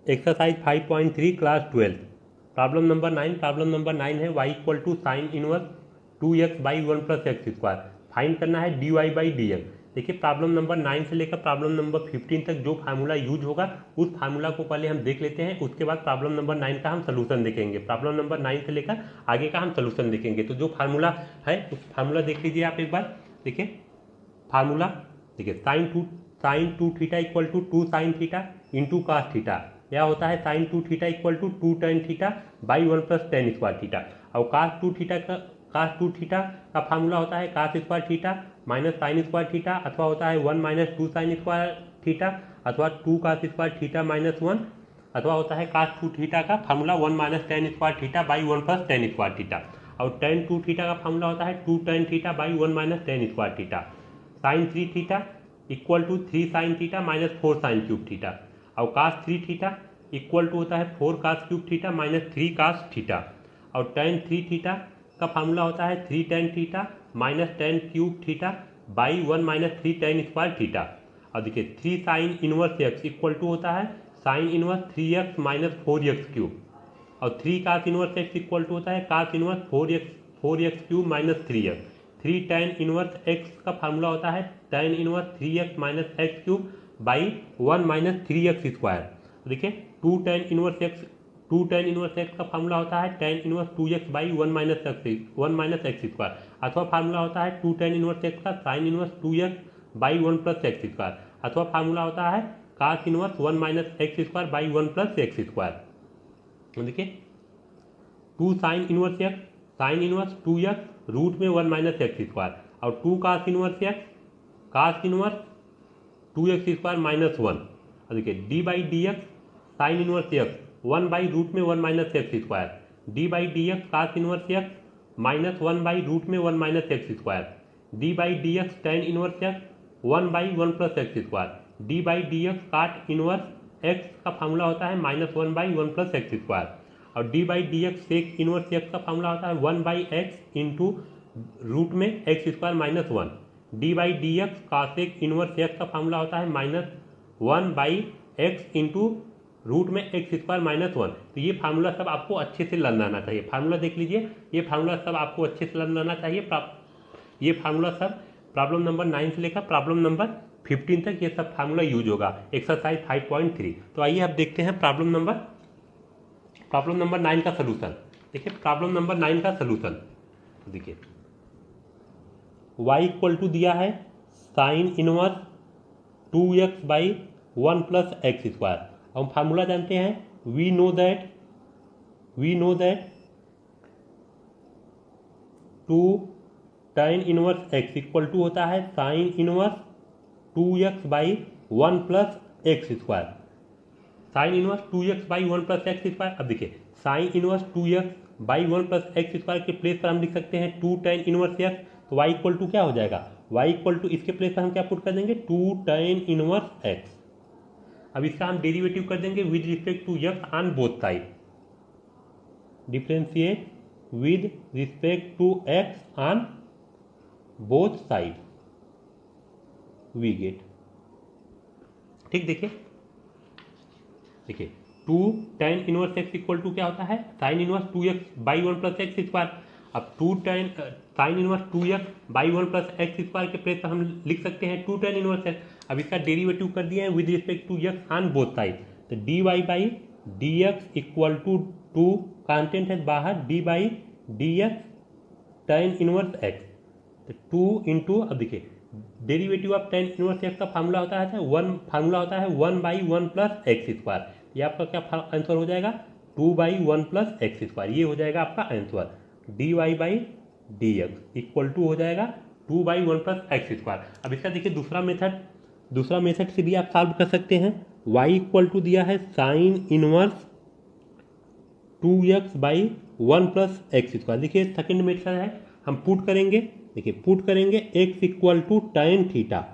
Exercise 5.3 class 12 problem number 9 है y equal to sine inverse 2x by 1 plus x square find करना है dy by dx। देखिए problem number 9 से लेकर problem number 15 तक जो फार्मूला यूज होगा उस फार्मूला को पहले हम देख लेते हैं, उसके बाद प्रॉब्लम नंबर 9 का हम सोल्यूशन देखेंगे। प्रॉब्लम नंबर 9 से लेकर आगे का हम सोल्यूशन देखेंगे। तो जो फार्मूला है उस फार्मूला देख लीजिए आप एक बार। देखिए फार्मूला देखिए sine two theta equal to 2 sine theta into cos theta, यह होता है sine 2 theta equal to 2 tan theta by 1 plus tan square theta. और कास 2 थीटा का फार्मूला होता है cos square theta minus sine square theta, अथवा होता है 1 माइनस 2 साइन स्क्वायर थीटा, अथवा 2 कास स्क्वायर थीटा माइनस 1, अथवा होता है कास 2 थीटा का formula 1 minus tan square theta by 1 plus tan square theta. और टेन 2 थीटा का फार्मूला होता है 2 tan theta by 1 minus tan square theta. Sine 3 theta equal to 3 sine theta minus 4 sine cube theta. और cos 3 theta equal to होता है 4 cos cube theta minus 3 cos theta. और tan 3 theta का formula होता है 3 tan theta minus tan cube theta by 1 minus 3 tan square theta. और देखिए 3 sine inverse x equal to होता है sine inverse 3x minus 4x cube. और 3 cos inverse x equal to होता है cos inverse 4x cube minus 3x। 3 tan inverse x का formula होता है tan inverse 3x minus x cube by 1 minus 3x square. देखिए 2 tan inverse x का formula होता है tan inverse 2x by 1 minus x square, अथवा formula होता है 2 टेन इनवर्स एक्स का sine inverse 2x by 1 plus x square, अथवा formula होता है cos inverse 1 minus x square by 1 plus x square. देखिए 2 साइन इनवर्स 2x रूट में 1 minus x square, और 2 कास इनवर्स 2x स्क्वायर माइनस 1। और देखिए d by d x sine inverse x 1 by root में 1 minus x square, d by d x cos inverse x minus 1 by root में 1 minus x square, d by d x tan inverse x 1 by 1 plus x square, d by d x cot inverse x का formula होता है minus 1 by 1 plus x square. और d by d x sec inverse x का formula होता है 1 by x into root में x square minus 1। D by d x cosec inverse x का formula होता है minus 1 by x into root में x square minus 1। तो ये फार्मूला सब आपको अच्छे से लर्न आना चाहिए। फार्मूला देख लीजिए, ये फार्मूला सब आपको अच्छे से लर्न आना चाहिए। ये फार्मूला सब प्रॉब्लम नंबर 9 से लेकर प्रॉब्लम नंबर 15 तक ये सब फार्मूला यूज होगा एक्सरसाइज 5.3। तो आइए अब देखते हैं प्रॉब्लम नंबर 9 का सोल्यूशन। देखिए प्रॉब्लम नंबर 9 का सोल्यूशन देखिए y इक्वल टू दिया है sine inverse 2x by 1 plus x square. हम फार्मूला जानते हैं we know that 2 tan inverse x equal to होता है sine inverse 2x by 1 plus x square. Sine inverse 2x by 1 plus x square. अब देखिए sine inverse 2x by 1 plus x square के place पर हम लिख सकते हैं 2 tan इनवर्स x। तो y इक्वल टू क्या हो जाएगा, y इक्वल टू इसके प्लेस पर हम क्या पुट कर देंगे 2 tan इनवर्स x। अब इसका हम डेरिवेटिव कर देंगे with respect to x on both side, differentiate with respect to x on both side we get. ठीक देखिए 2 tan inverse x equal to क्या होता है sine inverse 2x by 1 plus x square. अब 2 tan sine inverse 2x by 1 plus x square के place पर हम लिख सकते हैं 2 tan इनवर्स x। अब इसका डेरिवेटिव कर दिया है with respect to x on both side. तो dy by dx equal to 2 constant है बाहर d by dx tan inverse x। तो 2 इंटू अब देखिए derivative of tan inverse x का फार्मूला होता है 1 बाई 1 प्लस एक्स स्क्वायर। ये आपका क्या आंसर हो जाएगा 2 बाई 1 प्लस एक्स स्क्वायर। ये हो जाएगा आपका answer d y by d x equal to हो जाएगा 2 बाई 1 प्लस एक्स स्क्वायर। अब इसका देखिए दूसरा मेथड से भी आप सॉल्व कर सकते हैं। y इक्वल टू दिया है sine inverse 2x by 1 plus x square. देखिए सेकेंड मेथड है, हम पुट करेंगे x equal to tan theta,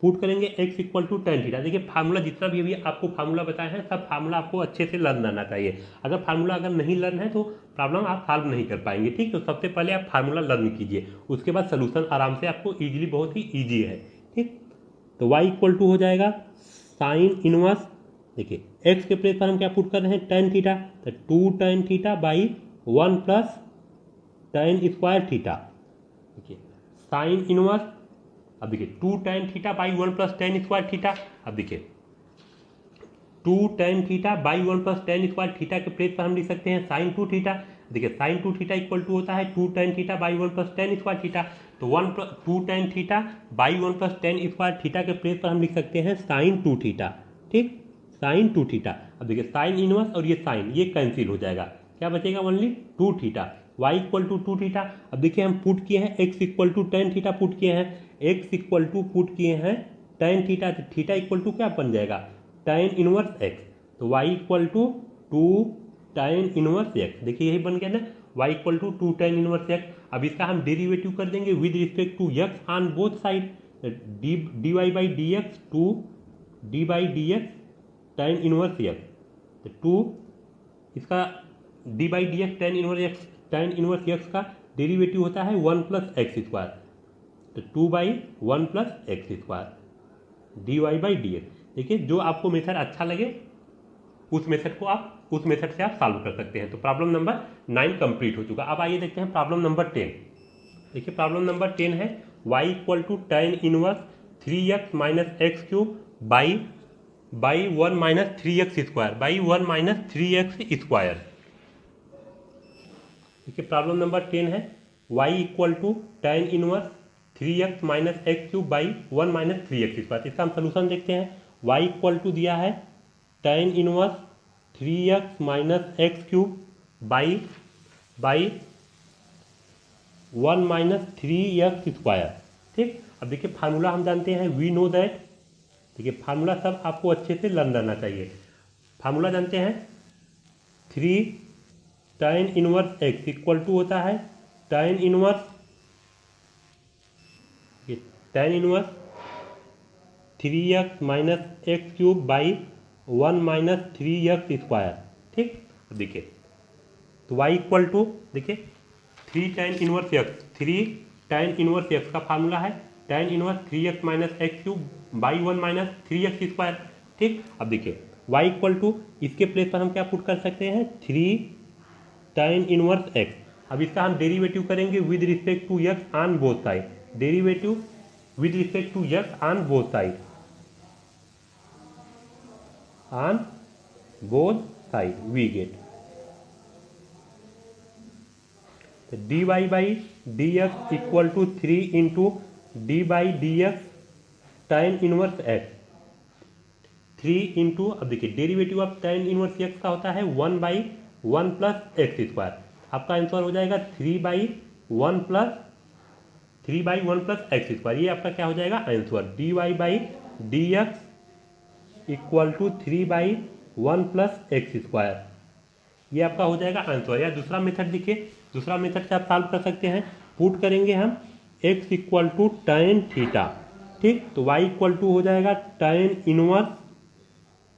देखिए फार्मूला जितना भी अभी आपको फार्मूला बताया है सब फार्मूला आपको अच्छे से लर्न आना चाहिए। अगर फार्मूला नहीं लर्न है तो प्रॉब्लम आप सॉल्व नहीं कर पाएंगे। ठीक, तो सबसे पहले आप फार्मूला लर्न कीजिए, उसके बाद सोल्यूशन आराम से आपको इजीली, बहुत ही ईजी है। ठीक, तो y इक्वल टू हो जाएगा साइन इनवर्स देखिए x के प्लेस पर हम क्या पुट कर रहे हैं, tan थीटा, तो 2 tan theta by 1 plus tan square theta. देखिए साइन इनवर्स, अब देखिए 2 tan theta by 1 plus tan square theta. अब देखिए 2 tan theta by 1 plus tan square theta के प्लेस पर हम लिख सकते हैं साइन 2 थीटा। देखिए साइन 2 थीटा इक्वल टू होता है 2 tan theta by 1 plus tan square theta, तो 2 tan theta by 1 plus tan square theta के प्लेस पर हम लिख सकते हैं साइन 2 थीटा। ठीक, साइन 2 थीटा। अब देखिए साइन इनवर्स और ये साइन ये कैंसिल हो जाएगा, क्या बचेगा, only 2 theta, y equal to 2 theta. अब देखिए हम पुट किए हैं x equal to tan theta put किए हैं, x इक्वल टू पुट किए हैं tan थीटा, तो थीटा इक्वल टू क्या बन जाएगा, tan इनवर्स x, तो y equal to 2 tan inverse x। देखिए यही बन गया ना, y equal to 2 tan inverse x। अब इसका हम डेरिवेटिव कर देंगे with respect to x on both side, dy by d x, two d by d x tan inverse x, तो 2 इसका d by d x tan inverse x का derivative होता है 1 प्लस एक्स स्क्वायर, तो 2 by 1 plus x square d y by d x. देखिए जो आपको method अच्छा लगे उस मेथड से आप सॉल्व कर सकते हैं। तो प्रॉब्लम नंबर 9 कंप्लीट हो चुका। अब आइए देखते हैं प्रॉब्लम नंबर 10। देखिए प्रॉब्लम नंबर 10 है y equal to tan inverse 3x minus x cube by 1 minus 3x square by 1 minus 3x square. देखिए प्रॉब्लम नंबर 10 है y equal to tan inverse 3x minus x cube by 1 minus 3x square. इसका हम solution देखते हैं। y equal to दिया है tan inverse 3x minus x cube by 1 minus 3x square. ठीक, अब देखिए फार्मूला हम जानते हैं, वी नो दैट, देखिए फार्मूला सब आपको अच्छे से लर्न रहना चाहिए। फार्मूला जानते हैं 3 tan inverse x equal to होता है tan inverse 3x minus x cube by 1 minus 3x square. ठीक, देखिए तो y इक्वल टू देखिए 3 tan इनवर्स x का फार्मूला है tan inverse 3x minus x cube by 1 minus 3x square. ठीक, अब देखिए y इक्वल टू इसके प्लेस पर हम क्या पुट कर सकते हैं 3 tan इनवर्स x। अब इसका हम डेरिवेटिव करेंगे with respect to x on both side, derivative with respect to x on both side, on both side we get dy by d x equal to 3 into d by d x tan inverse x, 3 into, अब देखिए derivative of tan inverse x का होता है 1 by 1 plus x square. आपका answer हो जाएगा 3 by 1 plus x square. ये आपका क्या हो जाएगा answer, dy by d x equal to 3 by 1 plus x square. ये आपका हो जाएगा आंसर। या दूसरा मेथड देखिए, दूसरा मेथड से आप सॉल्व कर सकते हैं। पुट करेंगे हम x equal to tan theta. ठीक, तो y इक्वल टू हो जाएगा tan inverse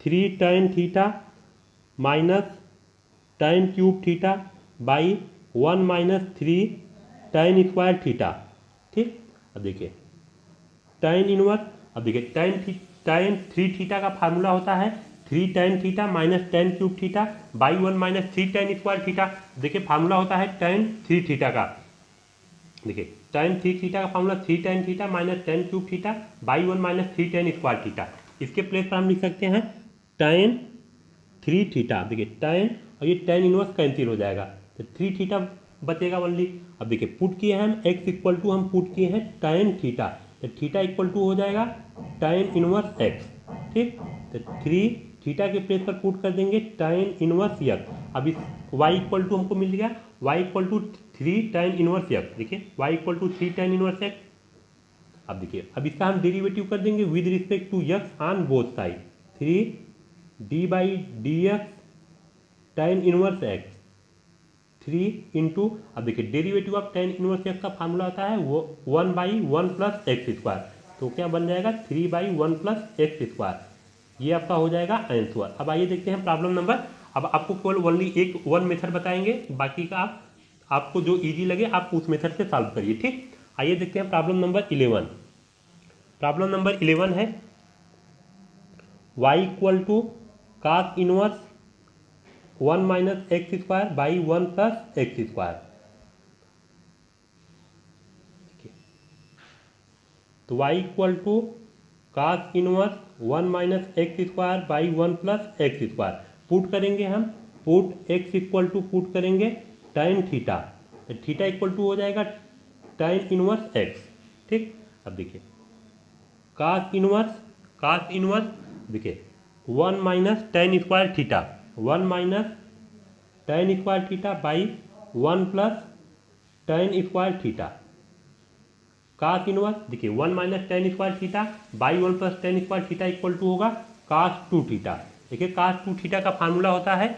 3 tan theta minus tan cube theta by 1 minus 3 tan square theta. ठीक, अब देखिए tan इनवर्स, अब देखिए tan 3 थीटा का फार्मूला होता है 3 tan theta minus tan cube theta by 1 minus 3 tan square theta. देखिए फार्मूला होता है tan 3 थीटा का, देखिए tan 3 थीटा का formula 3 tan theta minus tan cube theta by 1 minus 3 tan square theta. इसके प्लेस पर हम लिख सकते हैं tan 3 थीटा। देखिए tan और ये tan इनवर्स कैंसिल हो जाएगा, तो 3 थीटा बचेगा ओनली। अब देखिए पुट किए हैं हम x इक्वल टू, हम पुट किए हैं tan थीटा, तो थीटा इक्वल टू हो जाएगा tan इनवर्स x। ठीक, तो 3 थीटा के प्लेस पर पुट कर देंगे tan इनवर्स x। अब इस y इक्वल टू हमको मिल गया y equal to 3 tan inverse x। देखिए y equal to 3 tan inverse x। अब देखिए अब इसका हम डेरिवेटिव कर देंगे with respect to x on both side, 3 d by d x tan inverse x 3 into, अब देखिए derivative of tan inverse x का फार्मूला होता है वो 1 बाई 1 प्लस एक्स स्क्वायर, तो क्या बन जाएगा 3 बाई 1 प्लस एक्स स्क्वायर। ये आपका हो जाएगा आंसर। अब आइए देखते हैं प्रॉब्लम नंबर, अब आपको केवल ओनली वन मेथड बताएंगे, बाकी का आपको जो इजी लगे आप उस मेथड से सॉल्व करिए। ठीक, आइए देखते हैं प्रॉब्लम नंबर 11। प्रॉब्लम नंबर 11 है y equal to cos inverse 1 minus x square by 1 plus x square. तो y equal to cos inverse 1 minus x square by 1 plus x square. Put करेंगे हम, put x equal to put करेंगे tan theta, तो theta equal to हो जाएगा tan inverse x। ठीक, अब देखिए cos इनवर्स देखिए 1 minus tan square theta, 1 minus tan square theta by 1 plus tan square theta. cos inverse देखिए 1 minus tan square theta by 1 plus tan square theta equal to होगा cos 2 theta. देखिए cos 2 theta का formula होता है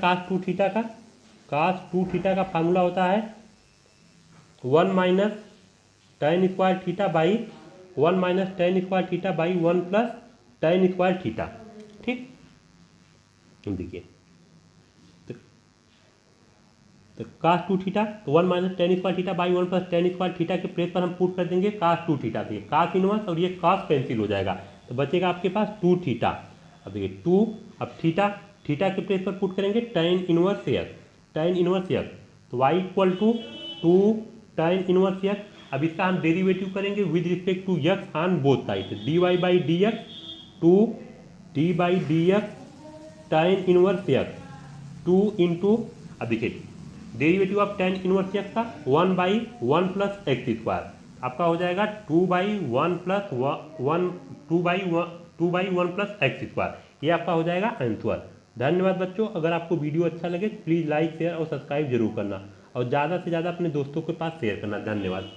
cos 2 theta का, cos 2 theta का formula होता है 1 minus tan square theta by 1 minus tan square theta by 1 plus tan square theta. ठीक, देखिए तो cos 2 थीटा, तो 1 minus tan square theta by 1 plus tan square theta के प्लेस पर हम पुट कर देंगे cos 2 थीटा। देखिए cos इनवर्स और ये cos कैंसिल हो जाएगा, तो बचेगा आपके पास 2 थीटा। अब देखिए 2, अब थीटा के प्लेस पर पुट करेंगे tan इनवर्स x, तो y equal to 2 tan inverse x। अब इसका हम डेरिवेटिव करेंगे with respect to x on both side, dy by d x, 2 d by d x tan inverse x 2 into, अब देखिए derivative of tan inverse x का 1 by 1 plus x square, आपका हो जाएगा 2 by 1 plus 2 by 1 plus x square. ये आपका हो जाएगा आंसर। धन्यवाद बच्चों, अगर आपको वीडियो अच्छा लगे प्लीज़ लाइक शेयर और सब्सक्राइब जरूर करना और ज़्यादा से ज़्यादा अपने दोस्तों के पास शेयर करना। धन्यवाद।